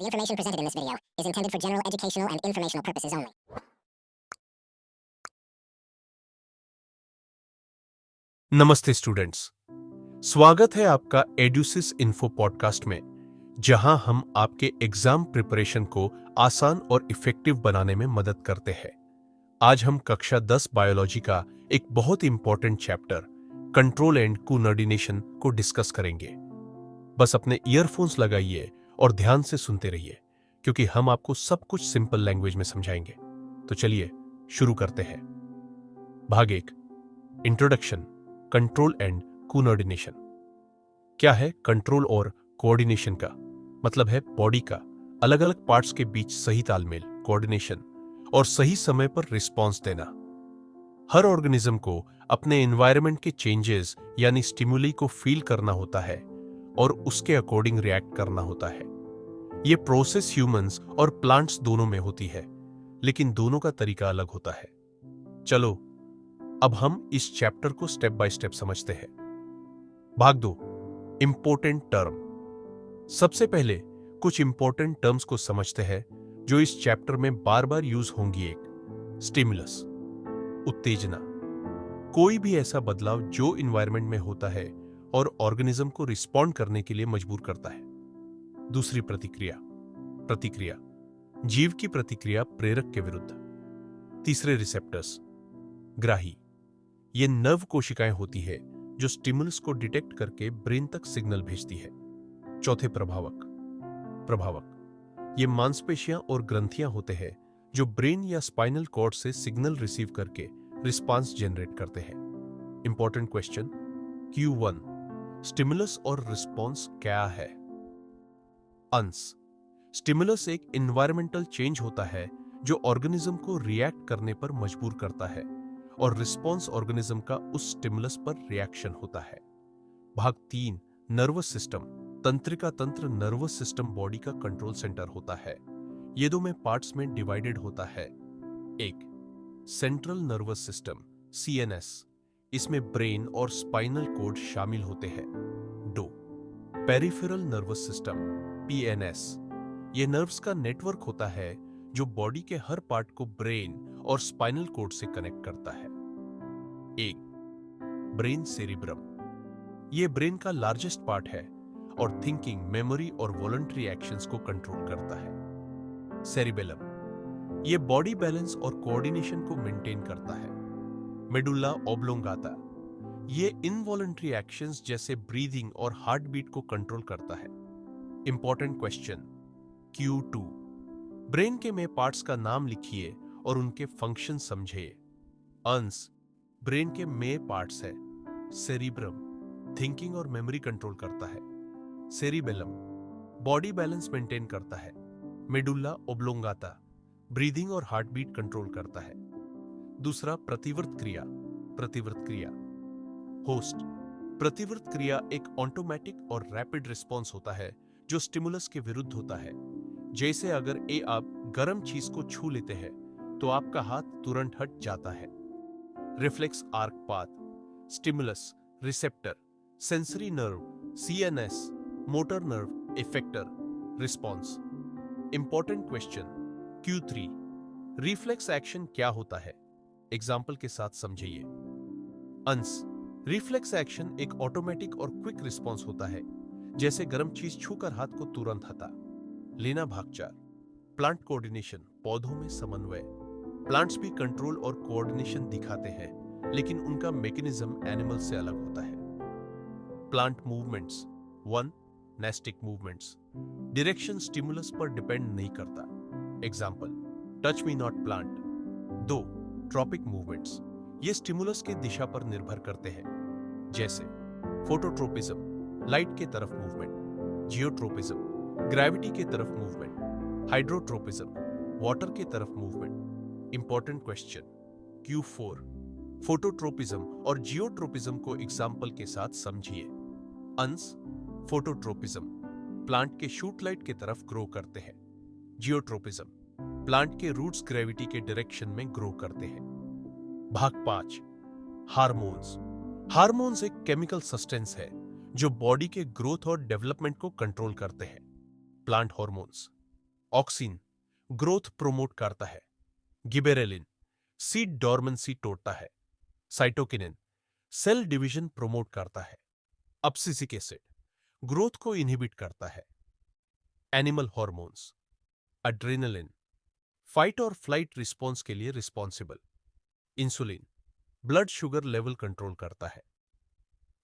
The information presented in this video is intended for general educational and informational purposes only. नमस्ते students, स्वागत है आपका एड्यूसिस info podcast में, जहां हम आपके एग्जाम प्रिपरेशन को आसान और इफेक्टिव बनाने में मदद करते हैं। आज हम कक्षा 10 बायोलॉजी का एक बहुत important chapter control and coordination को डिस्कस करेंगे। बस अपने ईयरफोन्स लगाइए और ध्यान से सुनते रहिए, क्योंकि हम आपको सब कुछ सिंपल लैंग्वेज में समझाएंगे। तो चलिए शुरू करते हैं। भाग 1, इंट्रोडक्शन, कंट्रोल एंड कोऑर्डिनेशन। क्या है कंट्रोल और कोऑर्डिनेशन? का मतलब है बॉडी का अलग अलग पार्ट्स के बीच सही तालमेल, कोऑर्डिनेशन और सही समय पर रिस्पॉन्स देना। हर ऑर्गेनिज्म को अपने एनवायरनमेंट के चेंजेस यानी स्टिमुली को फील करना होता है और उसके अकॉर्डिंग रिएक्ट करना होता है। यह प्रोसेस ह्यूमंस और प्लांट्स दोनों में होती है, लेकिन दोनों का तरीका अलग होता है। चलो अब हम इस चैप्टर को स्टेप बाय स्टेप समझते हैं। भाग 2, इंपॉर्टेंट टर्म। सबसे पहले कुछ इंपॉर्टेंट टर्म्स को समझते हैं जो इस चैप्टर में बार बार यूज होंगी। एक, स्टिमुलस, उत्तेजना, कोई भी ऐसा बदलाव जो एनवायरनमेंट में होता है और ऑर्गेनिज्म को रिस्पॉन्ड करने के लिए मजबूर करता है। दूसरी, प्रतिक्रिया, प्रतिक्रिया, जीव की प्रतिक्रिया प्रेरक के विरुद्ध। तीसरे, रिसेप्टर्स, ग्राही, ये नर्व कोशिकाएं होती है जो स्टिमुलस को डिटेक्ट करके ब्रेन तक सिग्नल भेजती है। चौथे, प्रभावक, प्रभावक, ये मांसपेशियां और ग्रंथियां होते हैं जो ब्रेन या स्पाइनल कॉर्ड से सिग्नल रिसीव करके रिस्पांस जनरेट करते हैं। इंपॉर्टेंट क्वेश्चन Q1, स्टिमुलस और रिस्पांस क्या है? अंश, स्टिमुलस एक एनवायरमेंटल चेंज होता है जो ऑर्गेनिज्म को रिएक्ट करने पर मजबूर करता है, और रिस्पॉन्स ऑर्गेनिज्म का उस स्टिमुलस पर रिएक्शन होता है। भाग 3, नर्वस सिस्टम, तंत्रिका तंत्र। नर्वस सिस्टम बॉडी का कंट्रोल सेंटर होता है। ये दो में पार्ट्स में डिवाइडेड होता है। एक, सेंट्रल नर्वस सिस्टम, CNS, इसमें ब्रेन और स्पाइनल कॉर्ड शामिल होते हैं। 2, पेरिफेरल नर्वस सिस्टम, PNS, ये नर्व्स का नेटवर्क होता है जो बॉडी के हर पार्ट को ब्रेन और स्पाइनल कॉर्ड से कनेक्ट करता है। 1, ब्रेन सेरिब्रम, ये ब्रेन का लार्जेस्ट पार्ट है और थिंकिंग, मेमोरी और वॉलंटरी एक्शंस को कंट्रोल करता है। सेरिबेलम, ये बॉडी बैलेंस और कोऑर्डिनेशन को मेंटेन करता है। मेडुल्ला ऑब्लोंगाता, ये इनवॉलंटरी एक्शंस जैसे ब्रीदिंग और हार्ट बीट को कंट्रोल करता है। इंपॉर्टेंट क्वेश्चन Q2, ब्रेन के में पार्ट्स का नाम लिखिए और उनके फंक्शन समझिए। अंश, ब्रेन के में पार्ट्स है। सेरिब्रम, थिंकिंग और मेमोरी कंट्रोल करता है। सेरिबेलम, बॉडी बैलेंस मेंटेन करता है। मेडुल्ला ओब्लोंगाता, ब्रीदिंग और हार्ट बीट कंट्रोल करता है। दूसरा, प्रतिवर्त क्रिया, प्रतिवर्त क्रिया। होस्ट, प्रतिवर्त क्रिया एक ऑटोमेटिक और रैपिड रिस्पॉन्स होता है जो स्टिमुलस के विरुद्ध होता है। जैसे अगर आप गर्म चीज को छू लेते हैं तो आपका हाथ तुरंत हट जाता है। Reflex arc path, stimulus, receptor, sensory nerve, CNS, motor nerve, effector, response. Important question Q3, reflex action क्या होता है? एग्जाम्पल के साथ समझिए। अंश, रिफ्लेक्स एक्शन एक ऑटोमेटिक और क्विक रिस्पॉन्स होता है, जैसे गर्म चीज छूकर हाथ को तुरंत हटा लेना। भाग 4, प्लांट कोऑर्डिनेशन, पौधों में समन्वय। प्लांट्स भी कंट्रोल और कोऑर्डिनेशन दिखाते हैं, लेकिन उनका मैकेनिज्म एनिमल से अलग होता है। Plant movements, 1, nastic movements, direction stimulus पर डिपेंड नहीं करता। Example, touch me not plant. 2, tropic movements, ये स्टिमुलस के दिशा पर निर्भर करते हैं, जैसे फोटोट्रोपिज्म, लाइट के तरफ मूवमेंट। जियोट्रोपिज्म, ग्रेविटी के तरफ मूवमेंट। हाइड्रोट्रोपिज्म, वाटर के तरफ movement. Important question Q4, phototropism और जियोट्रोपिज्म को एग्जाम्पल के साथ समझिए। अंश, फोटोट्रोपिज्म, प्लांट के शूट लाइट के तरफ ग्रो करते हैं। जियोट्रोपिज्म, प्लांट के रूट्स ग्रेविटी के डायरेक्शन में ग्रो करते हैं। भाग 5, हार्मोन्स। हार्मोन्स एक केमिकल सब्सटेंस है जो बॉडी के ग्रोथ और डेवलपमेंट को कंट्रोल करते हैं। Plant hormones, auxin growth promote करता है, गिबेरेलिन सीड डॉर्मेंसी तोड़ता है, साइटोकिनिन सेल डिवीजन प्रोमोट करता है, अब्सिसिक एसिड ग्रोथ को इनहिबिट करता है, एनिमल हॉर्मोन्स एड्रेनलिन फाइट और फ्लाइट रिस्पॉन्स के लिए responsible, insulin blood sugar level control करता है,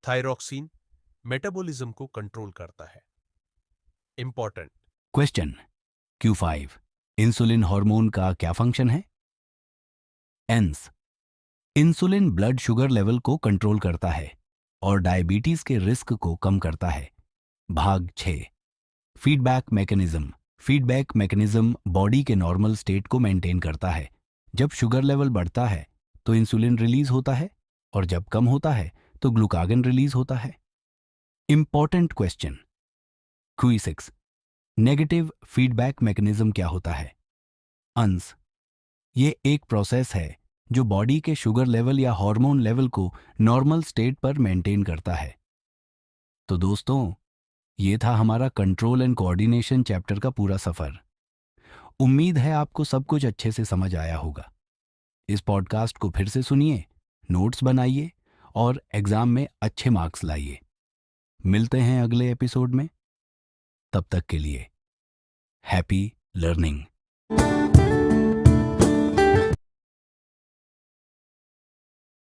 थायरॉक्सिन मेटाबॉलिज्म को कंट्रोल करता है। Important question Q5 insulin hormone का क्या फंक्शन है? एंस इंसुलिन ब्लड शुगर लेवल को कंट्रोल करता है और डायबिटीज के रिस्क को कम करता है। भाग 6 फीडबैक मैकेनिज्म बॉडी के नॉर्मल स्टेट को मेंटेन करता है। जब शुगर लेवल बढ़ता है तो इंसुलिन रिलीज होता है और जब कम होता है तो ग्लूकागन रिलीज होता है। Important question Q6 negative feedback mechanism क्या होता है? अंश ये एक प्रोसेस है जो बॉडी के शुगर लेवल या हार्मोन लेवल को नॉर्मल स्टेट पर मेंटेन करता है। तो दोस्तों, ये था हमारा कंट्रोल एंड कोऑर्डिनेशन चैप्टर का पूरा सफर। उम्मीद है आपको सब कुछ अच्छे से समझ आया होगा। इस पॉडकास्ट को फिर से सुनिए, नोट्स बनाइए और एग्जाम में अच्छे मार्क्स लाइए। मिलते हैं अगले एपिसोड में। तब तक के लिए हैप्पी लर्निंग।